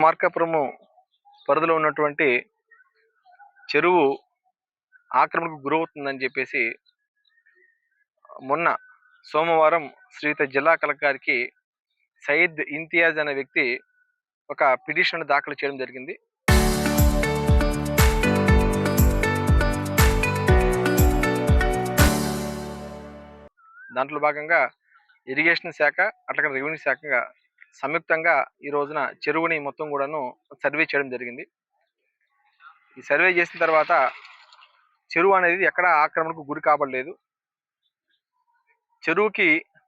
మార్కాపురము పరిధిలో ఉన్నటువంటి చెరువు ఆక్రమణకు గురవుతుందని చెప్పేసి మొన్న సోమవారం శ్రీయుత జిల్లా కలెక్టర్ గారికి సయీద్ ఇంతియాజ్ అనే వ్యక్తి ఒక పిటిషన్ దాఖలు చేయడం జరిగింది. దాంట్లో భాగంగా ఇరిగేషన్ శాఖ అట్లాగే రెవెన్యూ శాఖ సంయుక్తంగా ఈ రోజున చెరువుని మొత్తం కూడాను సర్వే చేయడం జరిగింది. ఈ సర్వే చేసిన తర్వాత చెరువు అనేది ఎక్కడ ఆక్రమణకు గురి కాబడలేదు. చెరువుకి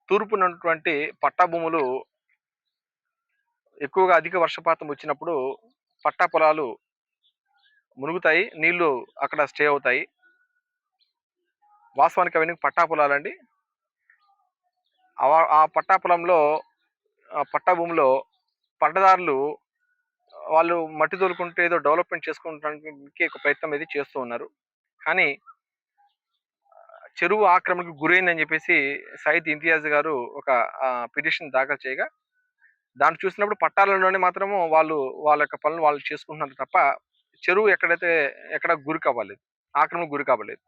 తూర్పునటువంటి పట్టా భూములు ఎక్కువగా అధిక వర్షపాతం వచ్చినప్పుడు పట్టా పొలాలు మునుగుతాయి, నీళ్లు అక్కడ స్టే అవుతాయి. వాస్తవానికి అవన్నీ పట్టా పొలాలండి. ఆ పట్టా పొలంలో పట్టా భూమిలో పట్టదారులు వాళ్ళు మట్టి తోలుకుంటూ ఏదో డెవలప్మెంట్ చేసుకోవడానికి ఒక ప్రయత్నం అయితే చేస్తూ ఉన్నారు. కానీ చెరువు ఆక్రమణకు గురైందని చెప్పేసి సయీద్ ఇంతియాజ్ గారు ఒక పిటిషన్ దాఖలు చేయగా, దాన్ని చూసినప్పుడు పట్టాలలోనే మాత్రము వాళ్ళ యొక్క పనులు వాళ్ళు చేసుకుంటున్నారు తప్ప చెరువు ఎక్కడ గురి కావలేదు, ఆక్రమణకు గురి కావలేదు.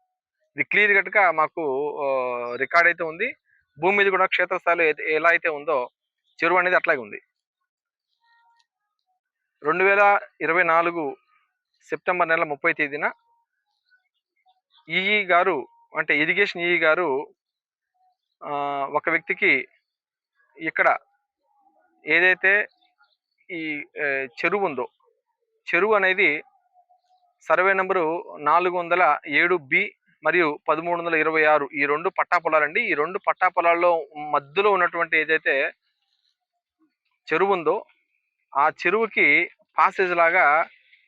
ఇది క్లియర్ కట్గా మాకు రికార్డ్ అయితే ఉంది. భూమి మీద కూడా క్షేత్రస్థాయిలో ఎలా అయితే ఉందో చెరువు అనేది అట్లాగే ఉంది. 2024 సెప్టెంబర్ నెల 30 తేదీన ఈఈ గారు అంటే ఇరిగేషన్ ఈఈ గారు ఒక వ్యక్తికి ఇక్కడ ఏదైతే ఈ చెరువు ఉందో, చెరువు అనేది సర్వే నెంబరు 407B మరియు 1326 ఈ 2 పట్టా పొలాలండి. ఈ 2 పట్టా పొలాల్లో మధ్యలో ఉన్నటువంటి ఏదైతే చెరువు ఉందో ఆ చెరువుకి పాసేజ్ లాగా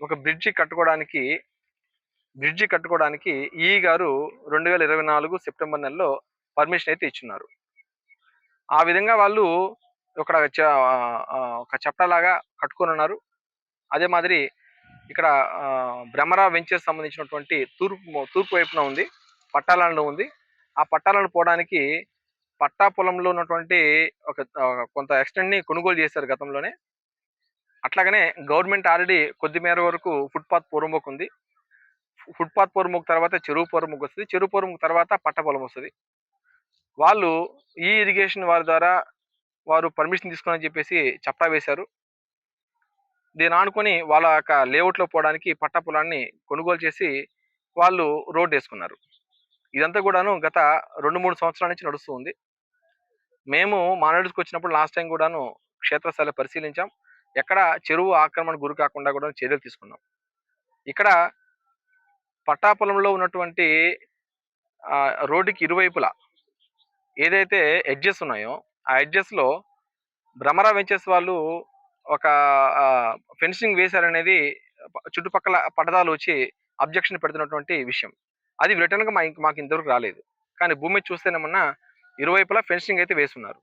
ఒక బ్రిడ్జి కట్టుకోవడానికి ఈ గారు 2024 సెప్టెంబర్ నెలలో పర్మిషన్ అయితే ఇచ్చున్నారు. ఆ విధంగా వాళ్ళు ఒక చట్టలాగా కట్టుకొని ఉన్నారు. అదే మాదిరి ఇక్కడ భ్రమరా వెంచర్స్ సంబంధించినటువంటి తూర్పు వైపున ఉంది, పట్టాలలో ఉంది. ఆ పట్టాలను పోవడానికి పట్టా పొలంలో ఉన్నటువంటి కొంత ఎక్స్టెంట్ని కొనుగోలు చేశారు గతంలోనే. అట్లాగనే గవర్నమెంట్ ఆల్రెడీ కొద్ది మేర వరకు ఫుట్పాత్ పూర్వముఖ ఉంది. ఫుట్పాత్ పూర్వముఖ తర్వాత చెరువు పూర్వముఖ వస్తుంది. చెరువు పూర్వముఖ తర్వాత పట్ట పొలం వస్తుంది. వాళ్ళు ఈ ఇరిగేషన్ వారి ద్వారా వారు పర్మిషన్ తీసుకుని చెప్పేసి చట్టా వేశారు. దీన్ని ఆనుకొని వాళ్ళ యొక్క లేఅవుట్లో పోవడానికి పట్టా పొలాన్ని కొనుగోలు చేసి వాళ్ళు రోడ్డు వేసుకున్నారు. ఇదంతా కూడాను గత 2-3 సంవత్సరాల నుంచి నడుస్తూ ఉంది. మేము మానేడుకు వచ్చినప్పుడు లాస్ట్ టైం కూడాను క్షేత్రస్థాయిలో పరిశీలించాం. ఎక్కడ చెరువు ఆక్రమణ గురి కాకుండా కూడా చర్యలు తీసుకున్నాం. ఇక్కడ పట్టా పొలంలో ఉన్నటువంటి రోడ్డుకి ఇరువైపులా ఏదైతే ఎడ్జెస్ ఉన్నాయో ఆ ఎడ్జెస్లో భ్రమరా వెంచర్స్ వాళ్ళు ఒక ఫెన్సింగ్ వేశారనేది చుట్టుపక్కల పట్టదాలు వచ్చి అబ్జెక్షన్ పెడుతున్నటువంటి విషయం. అది రిటర్న్గా మాకు ఇంతవరకు రాలేదు. కానీ భూమి చూస్తేనేమన్నా ఇరువైపులా ఫెన్సింగ్ అయితే వేస్తున్నారు.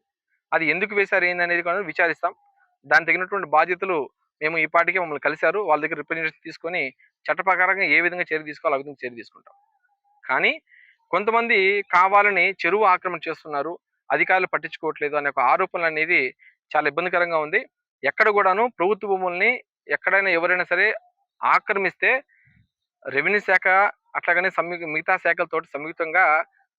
అది ఎందుకు వేశారు ఏందనేది కూడా విచారిస్తాం. దానికి తగినటువంటి బాధ్యతలు మేము ఈ పాటికి మమ్మల్ని కలిశారు. వాళ్ళ దగ్గర రిప్రజెంటేషన్ తీసుకొని చట్ట ప్రకారంగా ఏ విధంగా చర్య తీసుకోవాలో ఆ విధంగా చర్య తీసుకుంటాం. కానీ కొంతమంది కావాలని చెరువు ఆక్రమణ చేస్తున్నారు, అధికారులు పట్టించుకోవట్లేదు అనే ఒక ఆరోపణలు అనేది చాలా ఇబ్బందికరంగా ఉంది. ఎక్కడ కూడాను ప్రభుత్వ భూముల్ని ఎక్కడైనా ఎవరైనా సరే ఆక్రమిస్తే రెవెన్యూ శాఖ అట్లాగనే మిగతా శాఖలతోటి సంయుక్తంగా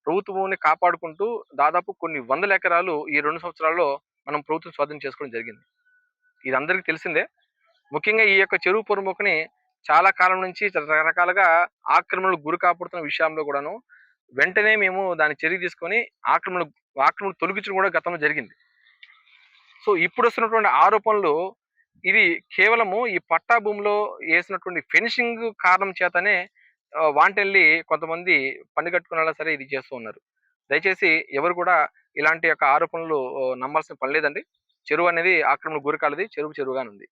ప్రభుత్వ భూమిని కాపాడుకుంటూ దాదాపు కొన్ని వందల ఎకరాలు ఈ 2 సంవత్సరాల్లో మనం ప్రభుత్వం స్వాధీనం చేసుకోవడం జరిగింది. ఇది అందరికీ తెలిసిందే. ముఖ్యంగా ఈ యొక్క చెరువు పొరముఖని చాలా కాలం నుంచి రకరకాలుగా ఆక్రమణలకు గురి కాపాడుతున్న విషయంలో కూడాను వెంటనే మేము దాని చర్య తీసుకొని ఆక్రమణ తొలగించడం కూడా గతంలో జరిగింది. సో ఇప్పుడు వస్తున్నటువంటి ఆరోపణలు ఇది కేవలము ఈ పట్టా భూమిలో వేసినటువంటి ఫెన్సింగ్ కారణం చేతనే వాంటెళ్ళి కొంతమంది పని కట్టుకునేలా సరే ఇది చేస్తూ ఉన్నారు. దయచేసి ఎవరు కూడా ఇలాంటి యొక్క ఆరోపణలు నమ్మాల్సిన పని లేదండి. చెరువు అనేది ఆక్రమణకు గురి కాలేదు, చెరువుగానే ఉంది.